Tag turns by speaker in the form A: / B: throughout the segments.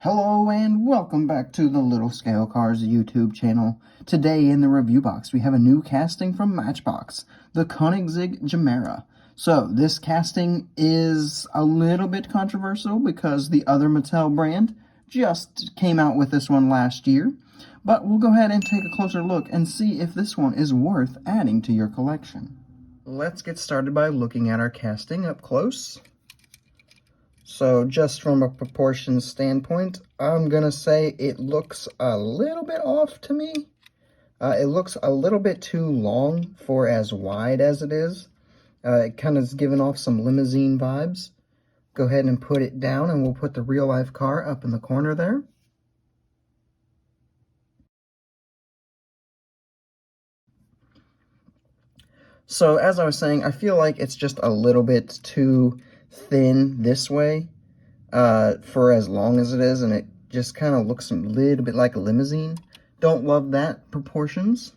A: Hello and welcome back to the Little Scale Cars YouTube channel. Today in the review box we have a new casting from Matchbox, the Koenigsegg Gemera. So this casting is a little bit controversial because the other Mattel brand just came out with this one last year. But we'll go ahead and take a closer look and see if this one is worth adding to your collection. Let's get started by looking at our casting up close. So just from a proportion standpoint, I'm going to say it looks a little bit off to me. It looks a little bit too long for as wide as it is. It kind of is giving off some limousine vibes. Go ahead and put it down and we'll put the real life car up in the corner there. So as I was saying, I feel like it's just a little bit too thin this way for as long as it is, and it just kind of looks a little bit like a limousine. Don't love that proportions.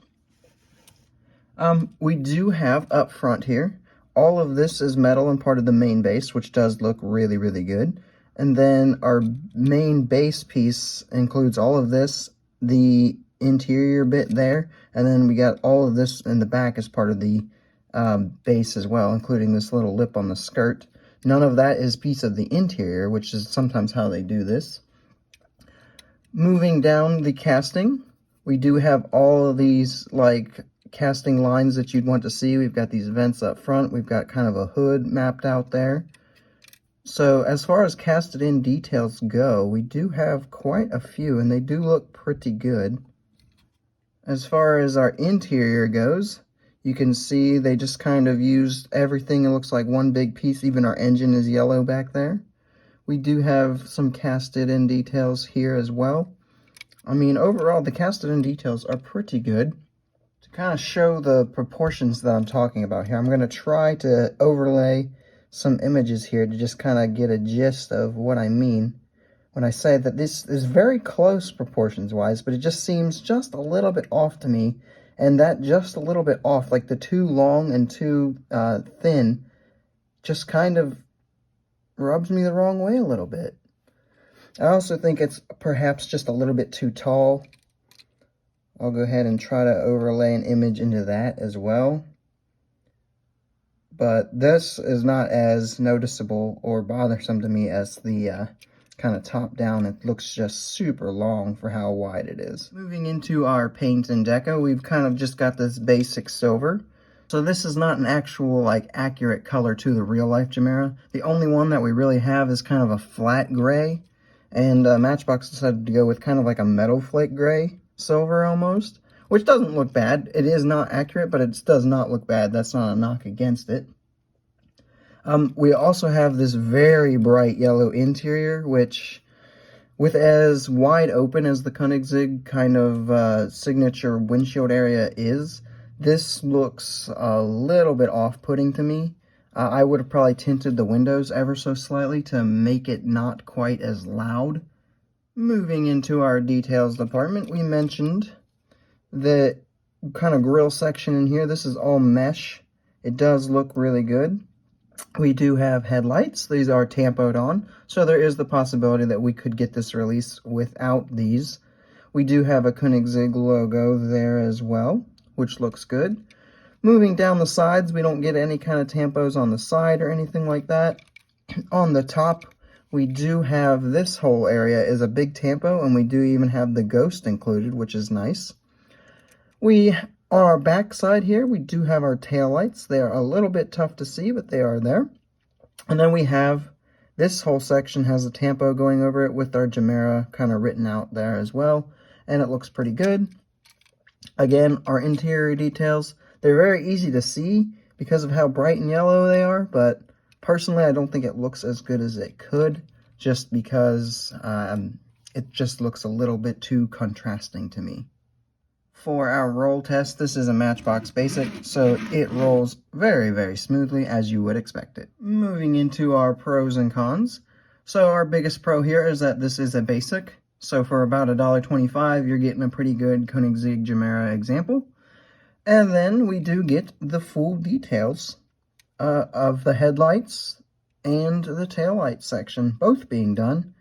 A: We do have up front here, all of this is metal and part of the main base, which does look really, really good. And then our main base piece includes all of this, the interior bit there, and then we got all of this in the back as part of the base as well, including this little lip on the skirt. None of that is piece of the interior, which is sometimes how they do this. Moving down the casting, we do have all of these like casting lines that you'd want to see. We've got these vents up front. We've got kind of a hood mapped out there. So as far as casted in details go, we do have quite a few, and they do look pretty good. As far as our interior goes, you can see they just kind of used everything. It looks like one big piece. Even our engine is yellow back there. We do have some casted in details here as well. I mean, overall, the casted in details are pretty good. To kind of show the proportions that I'm talking about here, I'm going to try to overlay some images here to just kind of get a gist of what I mean when I say that this is very close proportions-wise, but it just seems just a little bit off to me. And that just a little bit off, like the too long and too thin, just kind of rubs me the wrong way a little bit. I also think it's perhaps just a little bit too tall. I'll go ahead and try to overlay an image into that as well. But this is not as noticeable or bothersome to me as the kind of top down. It looks just super long for how wide it is. Moving into our paint and deco, we've kind of just got this basic silver. So this is not an actual like accurate color to the real life Gemera. The only one that we really have is kind of a flat gray, and Matchbox decided to go with kind of like a metal flake gray silver almost, which doesn't look bad. It is not accurate, but it does not look bad. That's not a knock against it. We also have this very bright yellow interior, which, with as wide open as the Koenigsegg kind of signature windshield area is, this looks a little bit off-putting to me. I would have probably tinted the windows ever so slightly to make it not quite as loud. Moving into our details department, we mentioned the kind of grill section in here. This is all mesh. It does look really good. We do have headlights. These are tampoed on, so there is the possibility that we could get this release without these. We do have a Koenigsegg logo there as well, which looks good. Moving down the sides, we don't get any kind of tampos on the side or anything like that. On the top, we do have this whole area is a big tampo, and we do even have the ghost included, which is nice. On our back side here, we do have our taillights. They are a little bit tough to see, but they are there. And then we have this whole section has a tampo going over it with our Gemera kind of written out there as well. And it looks pretty good. Again, our interior details, they're very easy to see because of how bright and yellow they are. But personally, I don't think it looks as good as it could, just because it just looks a little bit too contrasting to me. For our roll test, this is a Matchbox Basic, so it rolls very, very smoothly as you would expect it. Moving into our pros and cons. So our biggest pro here is that this is a basic. So for about $1.25, you're getting a pretty good Koenigsegg Gemera example. And then we do get the full details of the headlights and the taillight section, both being done.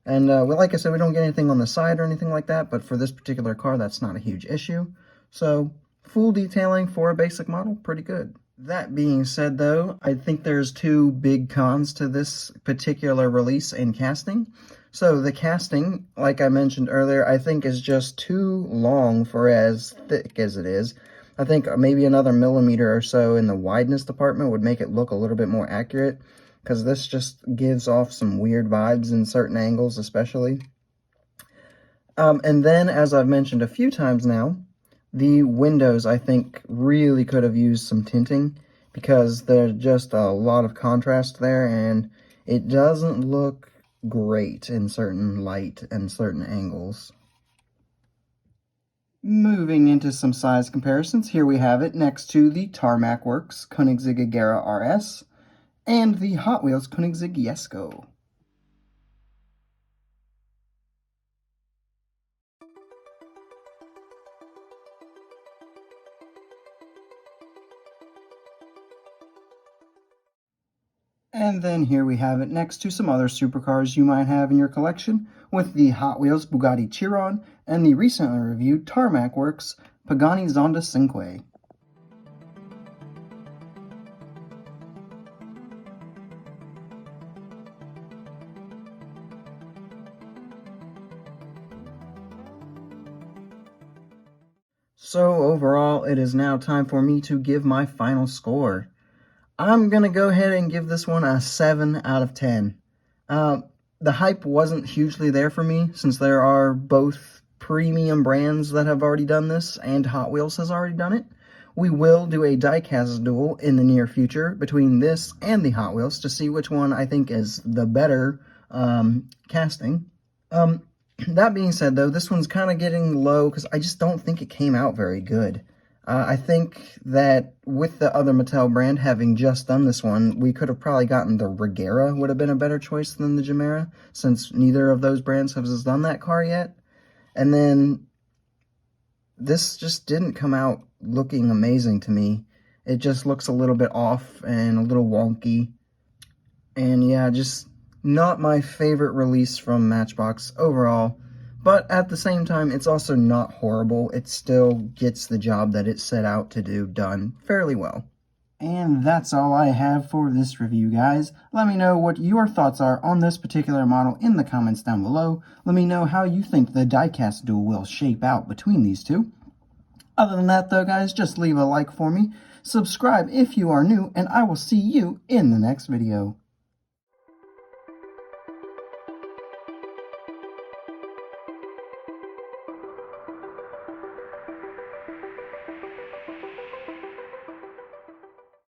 A: And like I said, we don't get anything on the side or anything like that, but for this particular car, that's not a huge issue. So, full detailing for a basic model, pretty good. That being said, though, I think there's two big cons to this particular release and casting. So, the casting, like I mentioned earlier, I think is just too long for as thick as it is. I think maybe another millimeter or so in the wideness department would make it look a little bit more accurate, because this just gives off some weird vibes in certain angles, especially. And then, as I've mentioned a few times now, the windows, I think, really could have used some tinting, because there's just a lot of contrast there, and it doesn't look great in certain light and certain angles. Moving into some size comparisons, here we have it next to the Tarmac Works Koenigsegg Gemera RS and the Hot Wheels Koenigsegg Jesko. And then here we have it next to some other supercars you might have in your collection, with the Hot Wheels Bugatti Chiron and the recently reviewed Tarmac Works Pagani Zonda Cinque. So overall, it is now time for me to give my final score. I'm going to go ahead and give this one a 7 out of 10. The hype wasn't hugely there for me, since there are both premium brands that have already done this, and Hot Wheels has already done it. We will do a diecast duel in the near future between this and the Hot Wheels to see which one I think is the better casting. That being said, though, this one's kind of getting low because I just don't think it came out very good. I think that with the other Mattel brand having just done this one, we could have probably gotten the Regera would have been a better choice than the Gemera, since neither of those brands has done that car yet. And then this just didn't come out looking amazing to me. It just looks a little bit off and a little wonky. And yeah, just not my favorite release from Matchbox overall. But at the same time, it's also not horrible. It still gets the job that it set out to do done fairly well. And that's all I have for this review, guys. Let me know what your thoughts are on this particular model in the comments down below. Let me know how you think the diecast duel will shape out between these two. Other than that, though, guys, just leave a like for me. Subscribe if you are new, and I will see you in the next video.